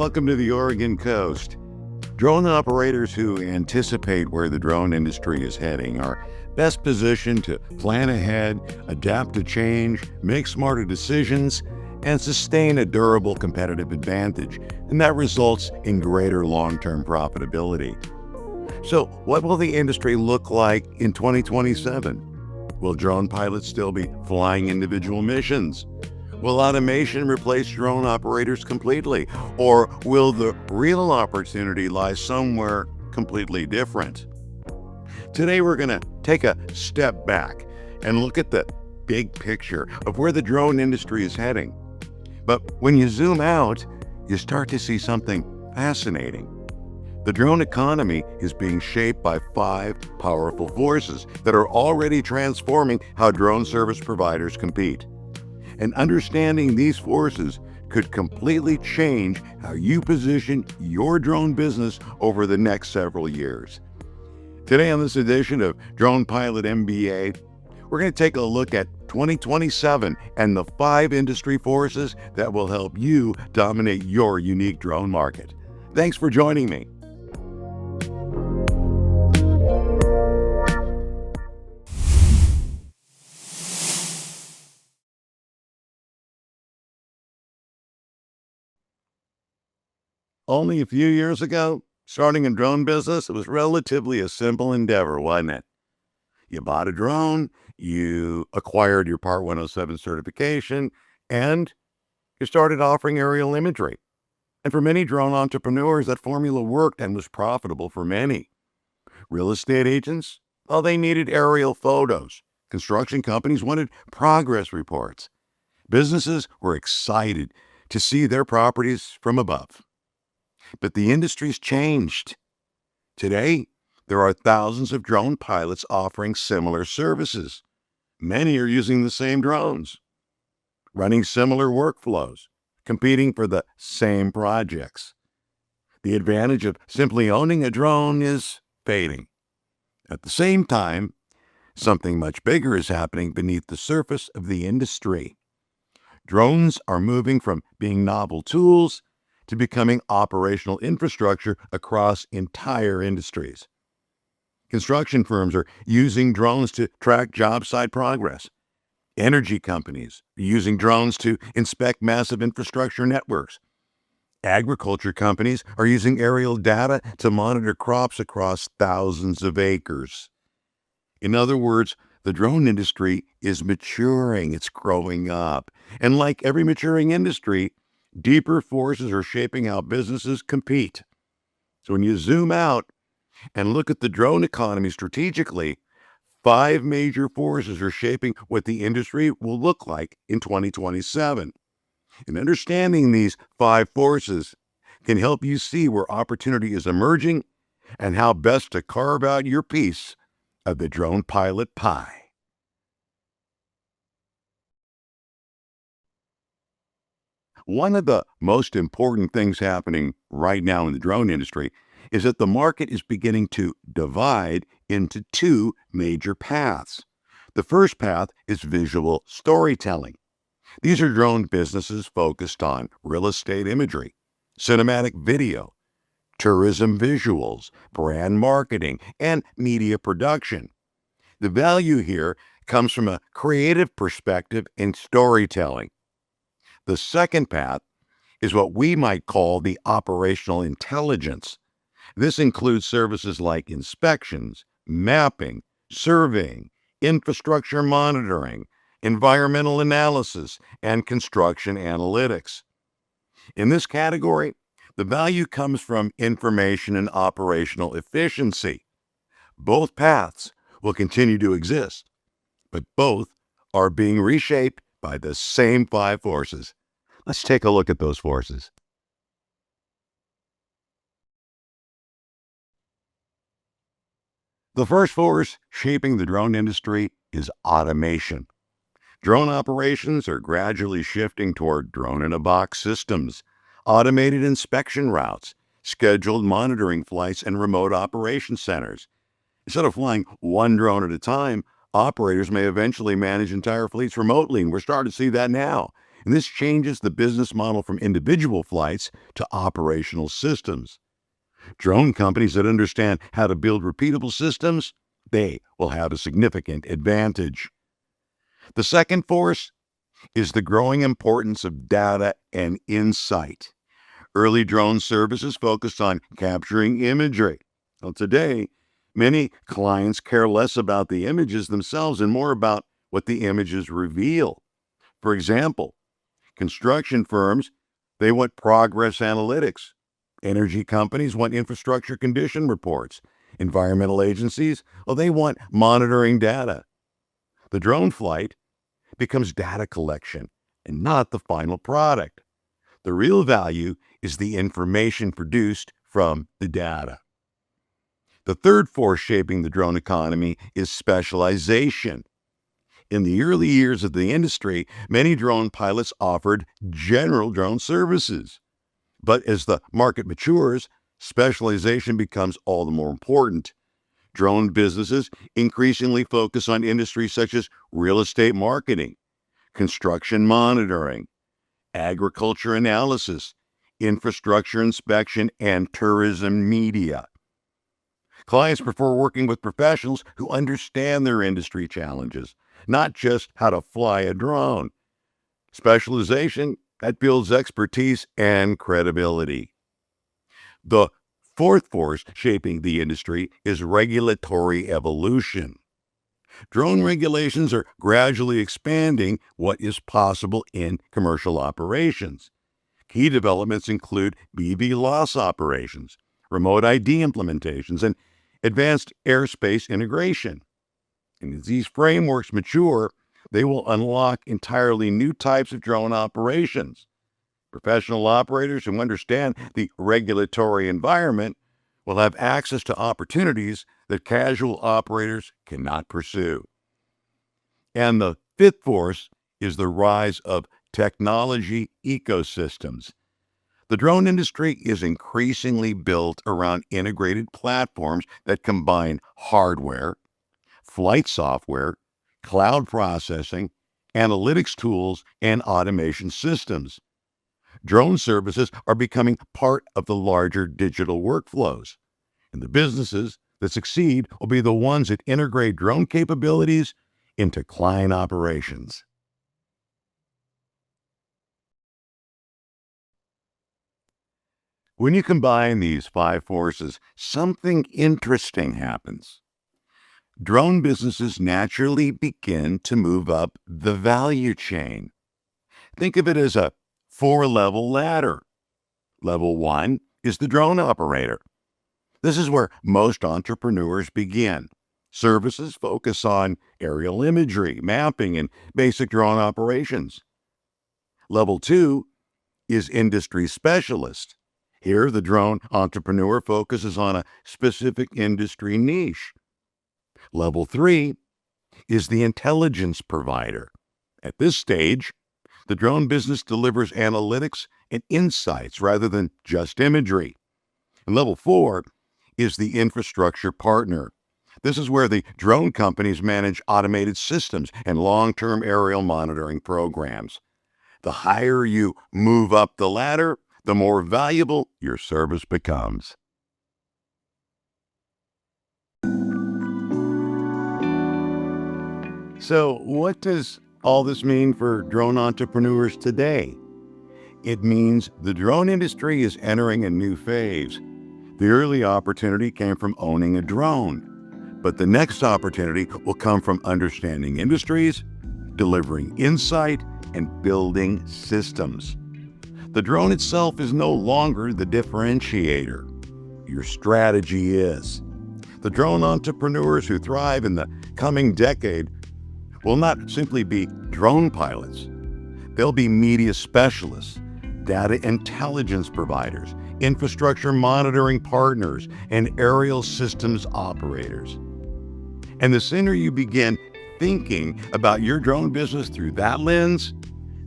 welcome to the Oregon coast. Drone operators who anticipate where the drone industry is heading are best positioned to plan ahead, adapt to change, make smarter decisions, and sustain a durable competitive advantage, and that results in greater long-term profitability. So, what will the industry look like in 2027? Will drone pilots still be flying individual missions? Will automation replace drone operators completely? Or will the real opportunity lie somewhere completely different? Today, we're going to take a step back and look at the big picture of where the drone industry is heading. But when you zoom out, you start to see something fascinating. The drone economy is being shaped by 5 powerful forces that are already transforming how drone service providers compete. And understanding these forces could completely change how you position your drone business over the next several years. Today on this edition of Drone Pilot MBA, we're going to take a look at 2027 and the 5 industry forces that will help you dominate your unique drone market. Thanks for joining me. Only a few years ago, starting a drone business, it was relatively a simple endeavor, wasn't it? You bought a drone, you acquired your Part 107 certification, and you started offering aerial imagery. And for many drone entrepreneurs, that formula worked and was profitable for many. Real estate agents, well, they needed aerial photos. Construction companies wanted progress reports. Businesses were excited to see their properties from above. But the industry's changed. Today, there are thousands of drone pilots offering similar services. Many are using the same drones, running similar workflows, competing for the same projects. The advantage of simply owning a drone is fading. At the same time, something much bigger is happening beneath the surface of the industry. Drones are moving from being novel tools to becoming operational infrastructure across entire industries. Construction firms are using drones to track job site progress. Energy companies are using drones to inspect massive infrastructure networks. Agriculture companies are using aerial data to monitor crops across thousands of acres. In other words, the drone industry is maturing, it's growing up. And like every maturing industry, deeper forces are shaping how businesses compete. So when you zoom out and look at the drone economy strategically, 5 major forces are shaping what the industry will look like in 2027. And understanding these 5 forces can help you see where opportunity is emerging and how best to carve out your piece of the drone pilot pie. One of the most important things happening right now in the drone industry is that the market is beginning to divide into 2 major paths. The first path is visual storytelling. These are drone businesses focused on real estate imagery, cinematic video, tourism visuals, brand marketing, and media production. The value here comes from a creative perspective in storytelling. The second path is what we might call the operational intelligence. This includes services like inspections, mapping, surveying, infrastructure monitoring, environmental analysis, and construction analytics. In this category, the value comes from information and operational efficiency. Both paths will continue to exist, but both are being reshaped by the same 5 forces. Let's take a look at those forces. The first force shaping the drone industry is automation. Drone operations are gradually shifting toward drone-in-a-box systems, automated inspection routes, scheduled monitoring flights, and remote operation centers. Instead of flying one drone at a time, operators may eventually manage entire fleets remotely, and we're starting to see that now. And this changes the business model from individual flights to operational systems. Drone companies that understand how to build repeatable systems, they will have a significant advantage. The second force is the growing importance of data and insight. Early drone services focused on capturing imagery. Well, today, many clients care less about the images themselves and more about what the images reveal. For example, construction firms, they want progress analytics. Energy companies want infrastructure condition reports. Environmental agencies, well, they want monitoring data. The drone flight becomes data collection and not the final product. The real value is the information produced from the data. The third force shaping the drone economy is specialization. In the early years of the industry, many drone pilots offered general drone services. But as the market matures, specialization becomes all the more important. Drone businesses increasingly focus on industries such as real estate marketing, construction monitoring, agriculture analysis, infrastructure inspection, and tourism media. Clients prefer working with professionals who understand their industry challenges, not just how to fly a drone. Specialization, that builds expertise and credibility. The fourth force shaping the industry is regulatory evolution. Drone regulations are gradually expanding what is possible in commercial operations. Key developments include BV loss operations, remote ID implementations, and advanced airspace integration. And as these frameworks mature, they will unlock entirely new types of drone operations. Professional operators who understand the regulatory environment will have access to opportunities that casual operators cannot pursue. And the fifth force is the rise of technology ecosystems. The drone industry is increasingly built around integrated platforms that combine hardware, flight software, cloud processing, analytics tools, and automation systems. Drone services are becoming part of the larger digital workflows, and the businesses that succeed will be the ones that integrate drone capabilities into client operations. When you combine these five forces, something interesting happens. Drone businesses naturally begin to move up the value chain. Think of it as a four-level ladder. Level one is the drone operator. This is where most entrepreneurs begin. Services focus on aerial imagery, mapping, and basic drone operations. Level two is industry specialist. Here, the drone entrepreneur focuses on a specific industry niche. Level three is the intelligence provider. At this stage, the drone business delivers analytics and insights rather than just imagery. And level four is the infrastructure partner. This is where the drone companies manage automated systems and long-term aerial monitoring programs. The higher you move up the ladder, the more valuable your service becomes. So, what does all this mean for drone entrepreneurs today? It means the drone industry is entering a new phase. The early opportunity came from owning a drone, but the next opportunity will come from understanding industries, delivering insight, and building systems. The drone itself is no longer the differentiator. Your strategy is. The drone entrepreneurs who thrive in the coming decade will not simply be drone pilots. They'll be media specialists, data intelligence providers, infrastructure monitoring partners, and aerial systems operators. And the sooner you begin thinking about your drone business through that lens,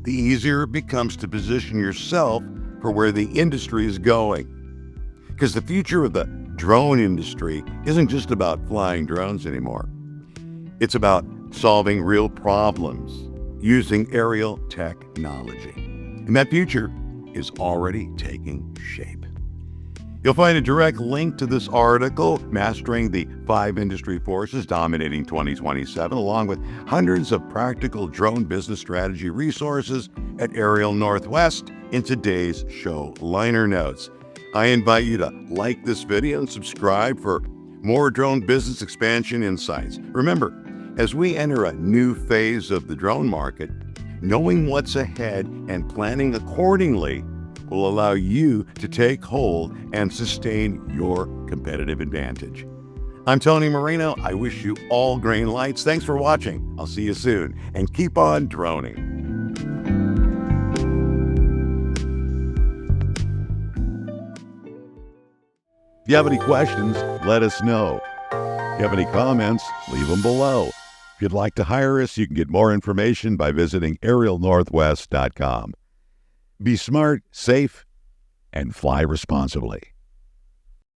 the easier it becomes to position yourself for where the industry is going. Because the future of the drone industry isn't just about flying drones anymore. It's about solving real problems using aerial technology. And that future is already taking shape. You'll find a direct link to this article, Mastering the 5 Industry Forces Dominating 2027, along with hundreds of practical drone business strategy resources at Aerial Northwest in today's show liner notes. I invite you to like this video and subscribe for more drone business expansion insights. Remember, as we enter a new phase of the drone market, knowing what's ahead and planning accordingly will allow you to take hold and sustain your competitive advantage. I'm Tony Marino. I wish you all green lights. Thanks for watching. I'll see you soon, and keep on droning. If you have any questions, let us know. If you have any comments, leave them below. If you'd like to hire us, you can get more information by visiting aerialnorthwest.com. Be smart, safe, and fly responsibly.